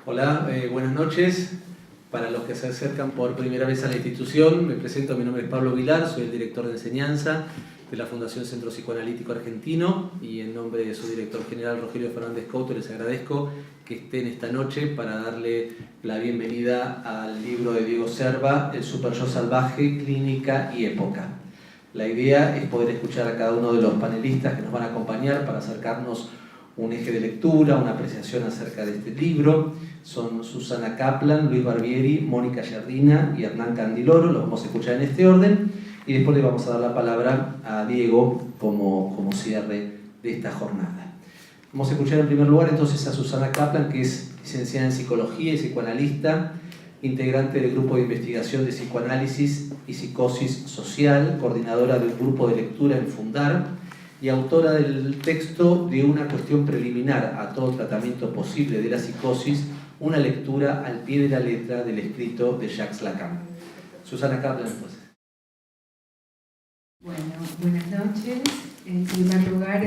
Hola, buenas noches. Para los que se acercan por primera vez a la institución, me presento, mi nombre es Pablo Vilar, soy el director de enseñanza de la Fundación Centro Psicoanalítico Argentino y en nombre de su director general Rogelio Fernández Couto les agradezco que estén esta noche para darle la bienvenida al libro de Diego Serva, El Super Yo Salvaje, Clínica y Época. La idea es poder escuchar a cada uno de los panelistas que nos van a acompañar para acercarnos un eje de lectura, una apreciación acerca de este libro. Son Susana Kaplan, Luis Barbieri, Mónica Yardina y Hernán Candiloro. Los vamos a escuchar en este orden y después le vamos a dar la palabra a Diego como cierre de esta jornada. Vamos a escuchar en primer lugar entonces a Susana Kaplan, que es licenciada en Psicología y psicoanalista, integrante del Grupo de Investigación de Psicoanálisis y Psicosis Social, coordinadora del Grupo de Lectura en Fundar y autora del texto de Una cuestión preliminar a todo tratamiento posible de la psicosis, una lectura al pie de la letra del escrito de Jacques Lacan. Susana Kaplan, entonces. Bueno, buenas noches. En primer lugar,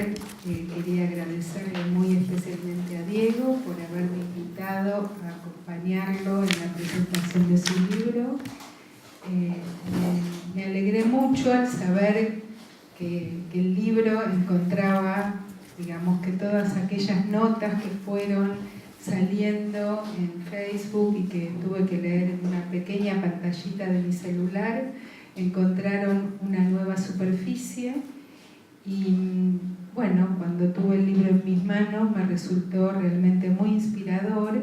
quería agradecerle muy especialmente a Diego por haberme invitado a acompañarlo en la presentación de su libro. Me alegré mucho al saber que el libro encontraba, digamos, que todas aquellas notas que fueron saliendo en Facebook y que tuve que leer en una pequeña pantallita de mi celular, encontraron una nueva superficie y bueno, cuando tuve el libro en mis manos me resultó realmente muy inspirador.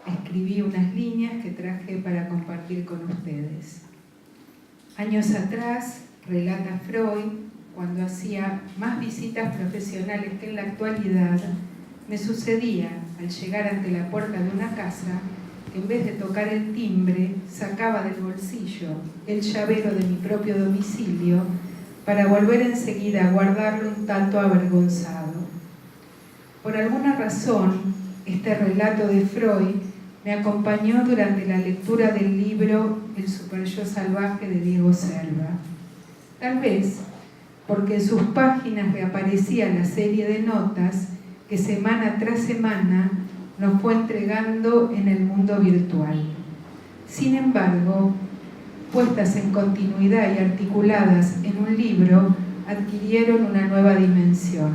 Escribí unas líneas que traje para compartir con ustedes. Años atrás, relata Freud, cuando hacía más visitas profesionales que en la actualidad, me sucedía, al llegar ante la puerta de una casa, que en vez de tocar el timbre, sacaba del bolsillo el llavero de mi propio domicilio para volver enseguida a guardarlo un tanto avergonzado. Por alguna razón, este relato de Freud me acompañó durante la lectura del libro El Super Yo Salvaje de Diego Serva. Tal vez porque en sus páginas reaparecía la serie de notas que semana tras semana nos fue entregando en el mundo virtual. Sin embargo, puestas en continuidad y articuladas en un libro, adquirieron una nueva dimensión.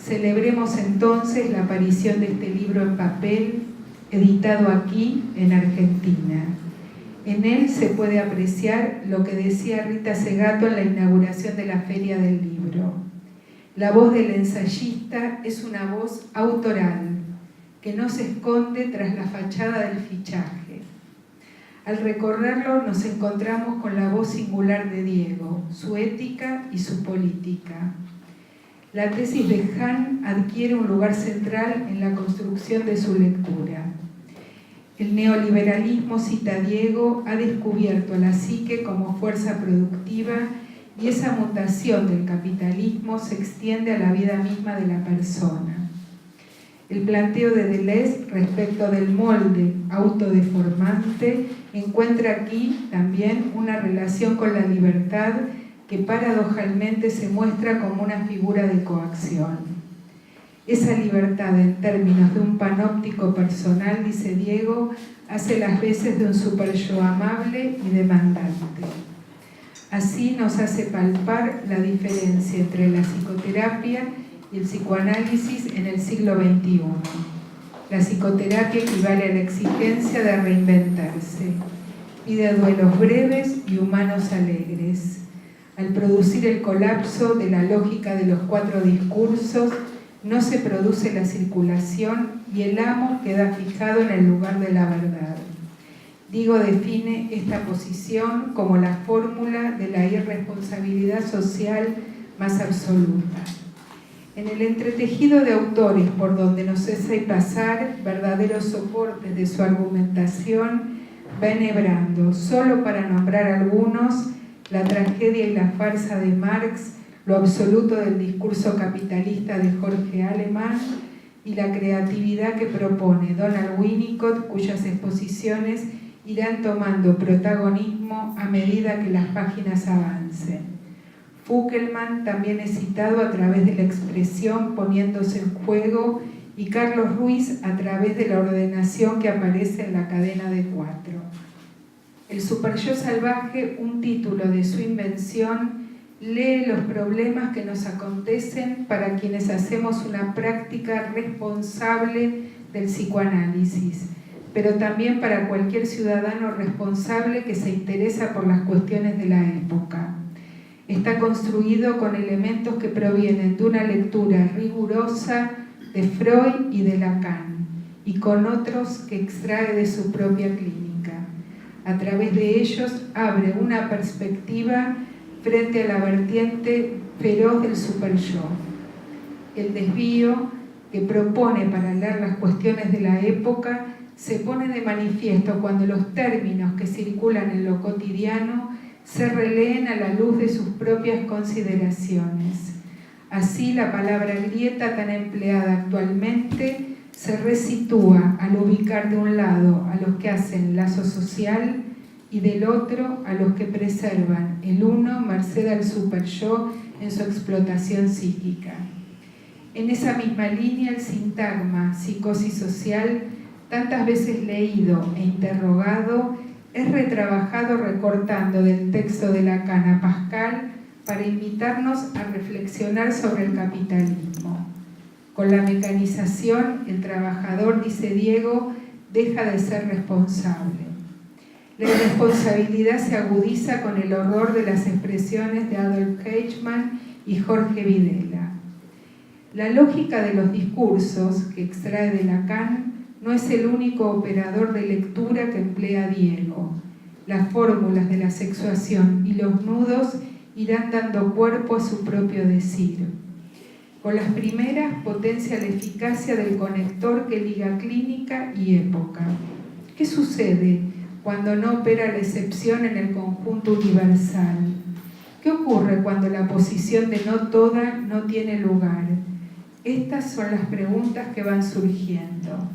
Celebremos entonces la aparición de este libro en papel, editado aquí en Argentina. En él se puede apreciar lo que decía Rita Segato en la inauguración de la Feria del Libro. La voz del ensayista es una voz autoral, que no se esconde tras la fachada del fichaje. Al recorrerlo nos encontramos con la voz singular de Diego, su ética y su política. La tesis de Hahn adquiere un lugar central en la construcción de su lectura. El neoliberalismo, cita Diego, ha descubierto a la psique como fuerza productiva y esa mutación del capitalismo se extiende a la vida misma de la persona. El planteo de Deleuze respecto del molde autodeformante encuentra aquí también una relación con la libertad que paradojalmente se muestra como una figura de coacción. Esa libertad en términos de un panóptico personal, dice Diego, hace las veces de un super yo amable y demandante. Así nos hace palpar la diferencia entre la psicoterapia y el psicoanálisis en el siglo XXI. La psicoterapia equivale a la exigencia de reinventarse, pide duelos breves y humanos alegres. Al producir el colapso de la lógica de los cuatro discursos, no se produce la circulación y el amo queda fijado en el lugar de la verdad. Diego define esta posición como la fórmula de la irresponsabilidad social más absoluta. En el entretejido de autores por donde nos hace pasar verdaderos soportes de su argumentación, va enhebrando, solo para nombrar algunos, la tragedia y la farsa de Marx, lo absoluto del discurso capitalista de Jorge Alemán y la creatividad que propone Donald Winnicott, cuyas exposiciones irán tomando protagonismo a medida que las páginas avancen. Foukelman también es citado a través de la expresión poniéndose en juego y Carlos Ruiz a través de la ordenación que aparece en la cadena de 4. El Super-Yo Salvaje, un título de su invención, lee los problemas que nos acontecen para quienes hacemos una práctica responsable del psicoanálisis, pero también para cualquier ciudadano responsable que se interesa por las cuestiones de la época. Está construido con elementos que provienen de una lectura rigurosa de Freud y de Lacan, y con otros que extrae de su propia clínica. A través de ellos abre una perspectiva frente a la vertiente feroz del super-yo. El desvío que propone para leer las cuestiones de la época se pone de manifiesto cuando los términos que circulan en lo cotidiano se releen a la luz de sus propias consideraciones. Así, la palabra grieta tan empleada actualmente se resitúa al ubicar de un lado a los que hacen lazo social y del otro a los que preservan el uno merced al super-yo en su explotación psíquica. En esa misma línea, el sintagma psicosis social, tantas veces leído e interrogado, es retrabajado recortando del texto de Lacan a Pascal para invitarnos a reflexionar sobre el capitalismo. Con la mecanización, el trabajador, dice Diego, deja de ser responsable. La irresponsabilidad se agudiza con el horror de las expresiones de Adolf Eichmann y Jorge Videla. La lógica de los discursos que extrae de Lacan no es el único operador de lectura que emplea Diego. Las fórmulas de la sexuación y los nudos irán dando cuerpo a su propio decir. Con las primeras potencia la eficacia del conector que liga clínica y época. ¿Qué sucede cuando no opera la excepción en el conjunto universal? ¿Qué ocurre cuando la posición de no toda no tiene lugar? Estas son las preguntas que van surgiendo.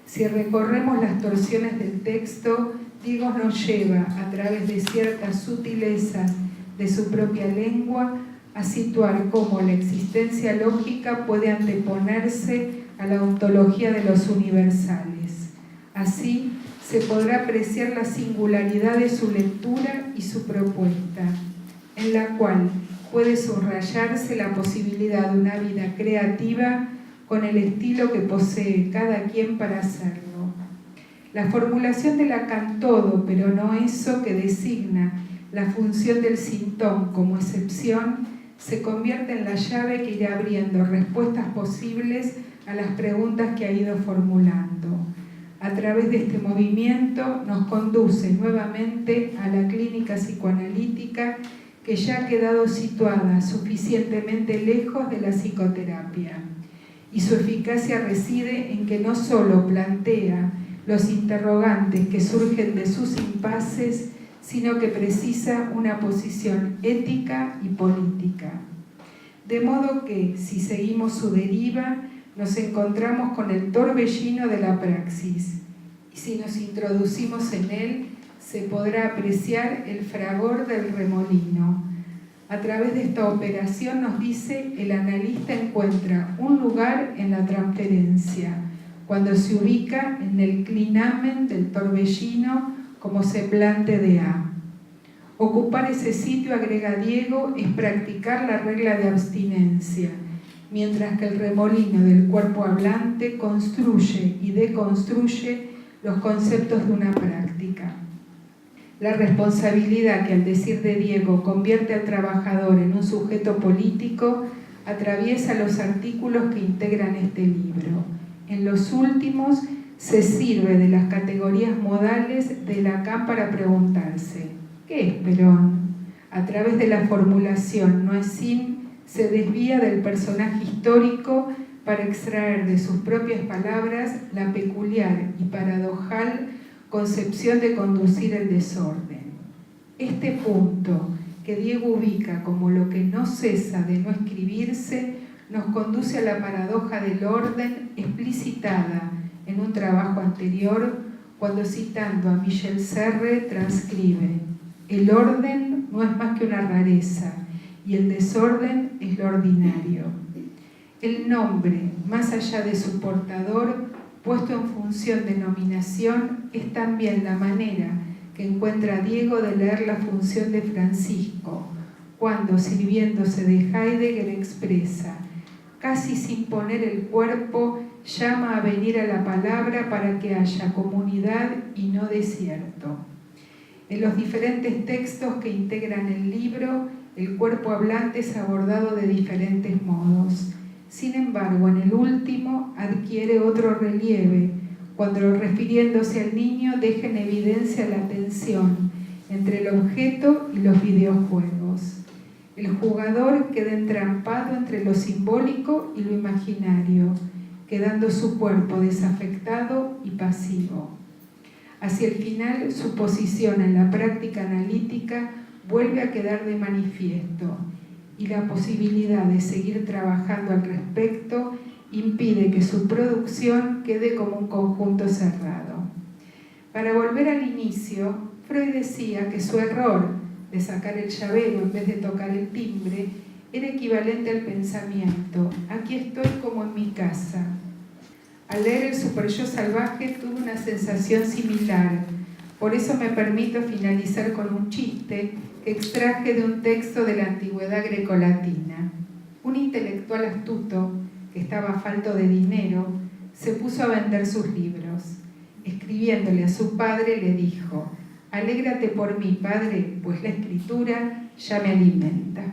Si recorremos las torsiones del texto, Diego nos lleva, a través de ciertas sutilezas de su propia lengua, a situar cómo la existencia lógica puede anteponerse a la ontología de los universales. Así, se podrá apreciar la singularidad de su lectura y su propuesta, en la cual puede subrayarse la posibilidad de una vida creativa con el estilo que posee cada quien para hacerlo. La formulación de Lacan todo, pero no eso, que designa la función del sintón como excepción, se convierte en la llave que irá abriendo respuestas posibles a las preguntas que ha ido formulando. A través de este movimiento nos conduce nuevamente a la clínica psicoanalítica, que ya ha quedado situada suficientemente lejos de la psicoterapia. Y su eficacia reside en que no solo plantea los interrogantes que surgen de sus impases, sino que precisa una posición ética y política. De modo que, si seguimos su deriva, nos encontramos con el torbellino de la praxis, y si nos introducimos en él, se podrá apreciar el fragor del remolino. A través de esta operación, nos dice, el analista encuentra un lugar en la transferencia, cuando se ubica en el clinamen del torbellino como semblante de A. Ocupar ese sitio, agrega Diego, es practicar la regla de abstinencia, mientras que el remolino del cuerpo hablante construye y deconstruye los conceptos de una práctica. La responsabilidad que, al decir de Diego, convierte al trabajador en un sujeto político, atraviesa los artículos que integran este libro. En los últimos se sirve de las categorías modales de Lacan para preguntarse: ¿qué es Perón? A través de la formulación no es sin, se desvía del personaje histórico para extraer de sus propias palabras la peculiar y paradojal concepción de conducir el desorden. Este punto, que Diego ubica como lo que no cesa de no escribirse, nos conduce a la paradoja del orden explicitada en un trabajo anterior, cuando, citando a Michel Serre, transcribe: el orden no es más que una rareza y el desorden es lo ordinario. El nombre más allá de su portador, puesto en función de nominación, es también la manera que encuentra Diego de leer la función de Francisco, cuando, sirviéndose de Heidegger, expresa, casi sin poner el cuerpo, llama a venir a la palabra para que haya comunidad y no desierto. En los diferentes textos que integran el libro, el cuerpo hablante es abordado de diferentes modos. Sin embargo, en el último adquiere otro relieve, cuando refiriéndose al niño deja en evidencia la tensión entre el objeto y los videojuegos. El jugador queda entrampado entre lo simbólico y lo imaginario, quedando su cuerpo desafectado y pasivo. Hacia el final, su posición en la práctica analítica vuelve a quedar de manifiesto, y la posibilidad de seguir trabajando al respecto impide que su producción quede como un conjunto cerrado. Para volver al inicio, Freud decía que su error de sacar el llavero en vez de tocar el timbre era equivalente al pensamiento: aquí estoy como en mi casa. Al leer el Super-Yo salvaje tuve una sensación similar. Por eso me permito finalizar con un chiste que extraje de un texto de la antigüedad grecolatina. Un intelectual astuto, que estaba falto de dinero, se puso a vender sus libros. Escribiéndole a su padre le dijo: «Alégrate por mí, padre, pues la escritura ya me alimenta».